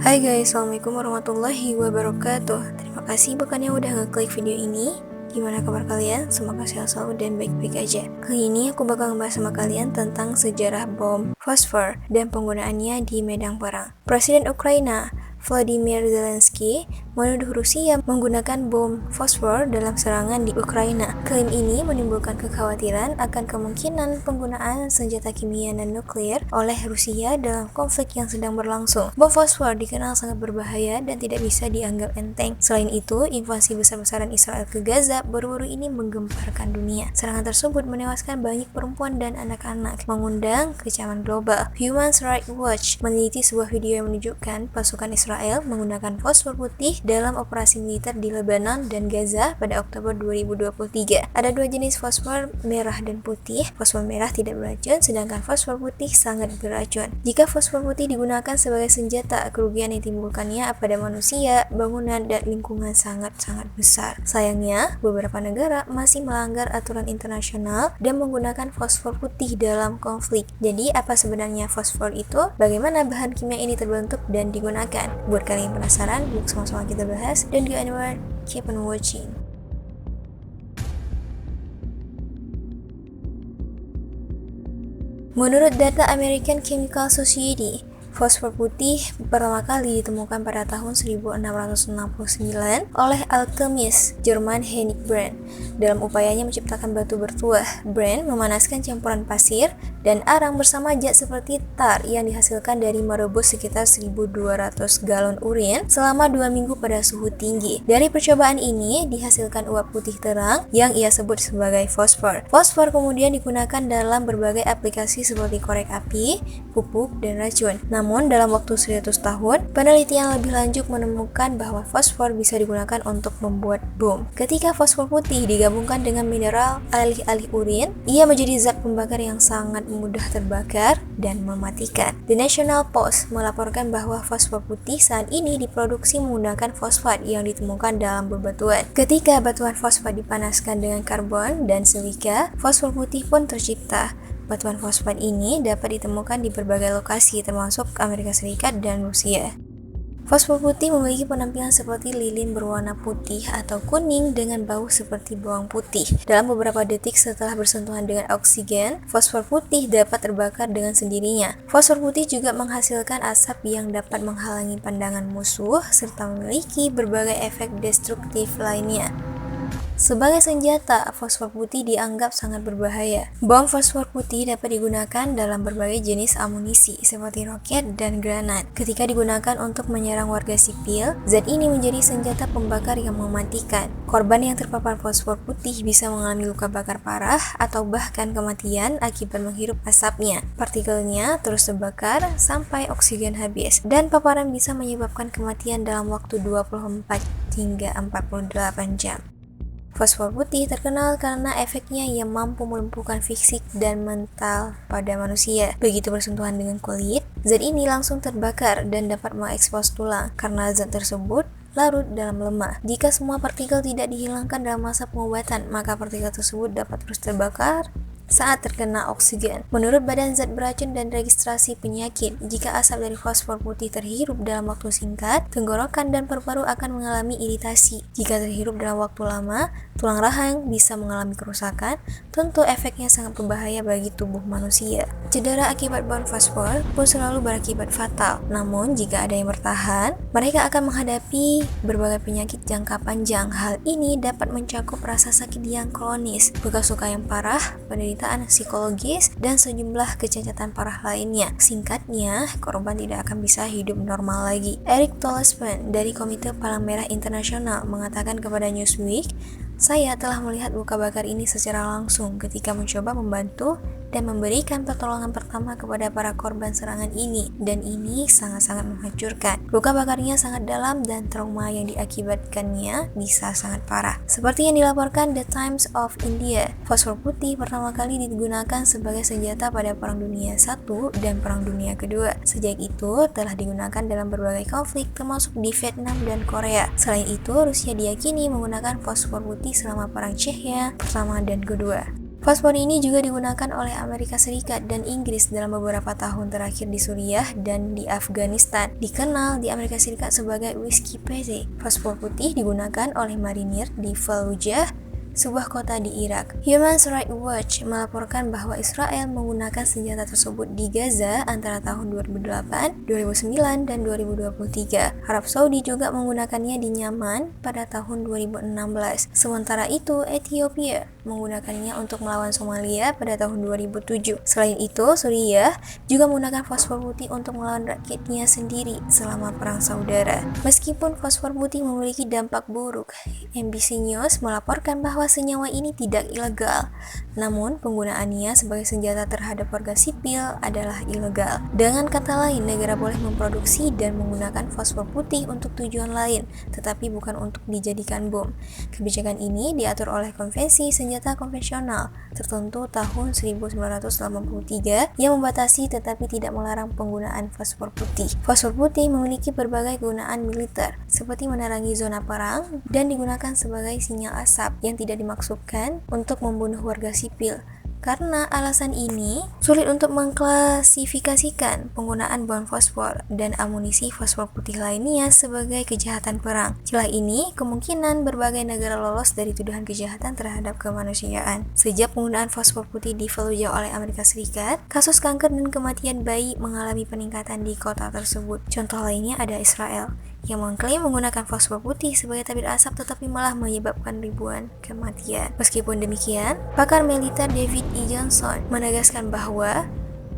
Hai guys, assalamualaikum warahmatullahi wabarakatuh. Terima kasih bukannya udah ngeklik video ini. Gimana kabar kalian? Semoga sehat selalu dan baik-baik aja. Kali ini aku bakal ngebahas sama kalian tentang sejarah bom fosfor dan penggunaannya di medan perang. Presiden Ukraina Volodymyr Zelensky menuduh Rusia menggunakan bom fosfor dalam serangan di Ukraina. Klaim ini menimbulkan kekhawatiran akan kemungkinan penggunaan senjata kimia dan nuklir oleh Rusia dalam konflik yang sedang berlangsung. Bom fosfor dikenal sangat berbahaya dan tidak bisa dianggap enteng. Selain itu, invasi besar-besaran Israel ke Gaza baru-baru ini menggemparkan dunia. Serangan tersebut menewaskan banyak perempuan dan anak-anak, mengundang kecaman global. Human Rights Watch meneliti sebuah video yang menunjukkan pasukan Israel menggunakan fosfor putih dalam operasi militer di Lebanon dan Gaza pada Oktober 2023. Ada dua jenis fosfor, merah dan putih. Fosfor merah tidak beracun, sedangkan fosfor putih sangat beracun. Jika fosfor putih digunakan sebagai senjata, kerugian yang ditimbulkannya pada manusia, bangunan, dan lingkungan sangat-sangat besar. Sayangnya, beberapa negara masih melanggar aturan internasional dan menggunakan fosfor putih dalam konflik. Jadi, apa sebenarnya fosfor itu? Bagaimana bahan kimia ini terbentuk dan digunakan? Buat kalian yang penasaran, yuk sama-sama kita bahas. Don't go anywhere, keep on watching. Menurut data American Chemical Society, fosfor putih pertama kali ditemukan pada tahun 1669 oleh alkemis Jerman Heinrich Brand. Dalam upayanya menciptakan batu bertuah, Brand memanaskan campuran pasir dan arang bersama zat seperti tar yang dihasilkan dari merebus sekitar 1200 galon urin selama 2 minggu pada suhu tinggi. Dari percobaan ini dihasilkan uap putih terang yang ia sebut sebagai fosfor. Fosfor kemudian digunakan dalam berbagai aplikasi seperti korek api, pupuk, dan racun. Namun dalam waktu 100 tahun, penelitian lebih lanjut menemukan bahwa fosfor bisa digunakan untuk membuat bom. Ketika fosfor putih digabungkan dengan mineral alih-alih urin, ia menjadi zat pembakar yang sangat mudah terbakar dan mematikan. The National Post melaporkan bahwa fosfor putih saat ini diproduksi menggunakan fosfat yang ditemukan dalam bebatuan. Ketika batuan fosfat dipanaskan dengan karbon dan silika, fosfor putih pun tercipta. Batuan fosfat ini dapat ditemukan di berbagai lokasi termasuk Amerika Serikat dan Rusia. Fosfor putih memiliki penampilan seperti lilin berwarna putih atau kuning dengan bau seperti bawang putih. Dalam beberapa detik setelah bersentuhan dengan oksigen, fosfor putih dapat terbakar dengan sendirinya. Fosfor putih juga menghasilkan asap yang dapat menghalangi pandangan musuh serta memiliki berbagai efek destruktif lainnya. Sebagai senjata, fosfor putih dianggap sangat berbahaya. Bom fosfor putih dapat digunakan dalam berbagai jenis amunisi seperti roket dan granat. Ketika digunakan untuk menyerang warga sipil, zat ini menjadi senjata pembakar yang mematikan. Korban yang terpapar fosfor putih bisa mengalami luka bakar parah atau bahkan kematian akibat menghirup asapnya. Partikelnya terus terbakar sampai oksigen habis, dan paparan bisa menyebabkan kematian dalam waktu 24 hingga 48 jam. Fosfor putih terkenal karena efeknya yang mampu melumpuhkan fisik dan mental pada manusia. Begitu bersentuhan dengan kulit, zat ini langsung terbakar dan dapat mengekspos tulang karena zat tersebut larut dalam lemak. Jika semua partikel tidak dihilangkan dalam masa pengobatan, maka partikel tersebut dapat terus terbakar saat terkena oksigen. Menurut Badan Zat Beracun dan Registrasi Penyakit, jika asap dari fosfor putih terhirup dalam waktu singkat, tenggorokan dan paru-paru akan mengalami iritasi. Jika terhirup dalam waktu lama, tulang rahang bisa mengalami kerusakan. Tentu efeknya sangat berbahaya bagi tubuh manusia. Cedera akibat bom fosfor pun selalu berakibat fatal. Namun, jika ada yang bertahan, mereka akan menghadapi berbagai penyakit jangka panjang. Hal ini dapat mencakup rasa sakit yang kronis, bekas luka yang parah, penderitaan psikologis, dan sejumlah kecacatan parah lainnya. Singkatnya, korban tidak akan bisa hidup normal lagi. Eric Tolespan dari Komite Palang Merah Internasional mengatakan kepada Newsweek, "Saya telah melihat luka bakar ini secara langsung ketika mencoba membantu dan memberikan pertolongan pertama kepada para korban serangan ini, dan ini sangat-sangat menghancurkan. Luka bakarnya sangat dalam dan trauma yang diakibatkannya bisa sangat parah." Seperti yang dilaporkan The Times of India, fosfor putih pertama kali digunakan sebagai senjata pada Perang Dunia I dan Perang Dunia II. Sejak itu telah digunakan dalam berbagai konflik termasuk di Vietnam dan Korea. Selain itu, Rusia diyakini menggunakan fosfor putih selama Perang Chechnya pertama dan kedua. Fosfor ini juga digunakan oleh Amerika Serikat dan Inggris dalam beberapa tahun terakhir di Suriah dan di Afghanistan. Dikenal di Amerika Serikat sebagai whiskey peze. Fosfor putih digunakan oleh marinir di Fallujah, sebuah kota di Irak. Human Rights Watch melaporkan bahwa Israel menggunakan senjata tersebut di Gaza antara tahun 2008, 2009, dan 2023. Arab Saudi juga menggunakannya di Yaman pada tahun 2016. Sementara itu, Ethiopia menggunakannya untuk melawan Somalia pada tahun 2007. Selain itu, Suriah juga menggunakan fosfor putih untuk melawan rakyatnya sendiri selama perang saudara. Meskipun fosfor putih memiliki dampak buruk, NBC News melaporkan bahwa senyawa ini tidak ilegal, namun penggunaannya sebagai senjata terhadap warga sipil adalah ilegal. Dengan kata lain, negara boleh memproduksi dan menggunakan fosfor putih untuk tujuan lain, tetapi bukan untuk dijadikan bom. Kebijakan ini diatur oleh Konvensi Senjata Konvensional tertentu tahun 1983 yang membatasi tetapi tidak melarang penggunaan fosfor putih. Fosfor putih memiliki berbagai kegunaan militer, seperti menerangi zona perang dan digunakan sebagai sinyal asap yang tidak dimaksudkan untuk membunuh warga sipil. Karena alasan ini, sulit untuk mengklasifikasikan penggunaan bom fosfor dan amunisi fosfor putih lainnya sebagai kejahatan perang. Celah ini kemungkinan berbagai negara lolos dari tuduhan kejahatan terhadap kemanusiaan. Sejak penggunaan fosfor putih di Fallujah oleh Amerika Serikat, kasus kanker dan kematian bayi mengalami peningkatan di kota tersebut. Contoh lainnya ada Israel, yang mengklaim menggunakan fosfor putih sebagai tabir asap tetapi malah menyebabkan ribuan kematian. Meskipun demikian, pakar militer David E. Johnson menegaskan bahwa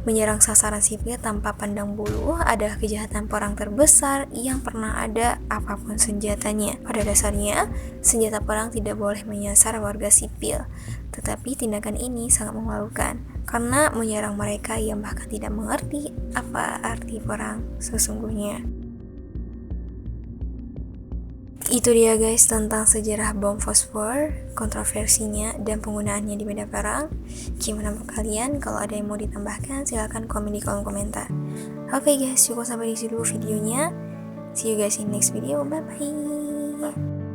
menyerang sasaran sipil tanpa pandang bulu adalah kejahatan perang terbesar yang pernah ada apapun senjatanya. Pada dasarnya, senjata perang tidak boleh menyasar warga sipil, tetapi tindakan ini sangat memalukan karena menyerang mereka yang bahkan tidak mengerti apa arti perang sesungguhnya. Itu dia guys tentang sejarah bom fosfor, kontroversinya, dan penggunaannya di medan perang. Gimana menurut kalian? Kalau ada yang mau ditambahkan, silahkan komen di kolom komentar. Oke guys, cukup sampai di situ videonya. See you guys in next video. Bye bye.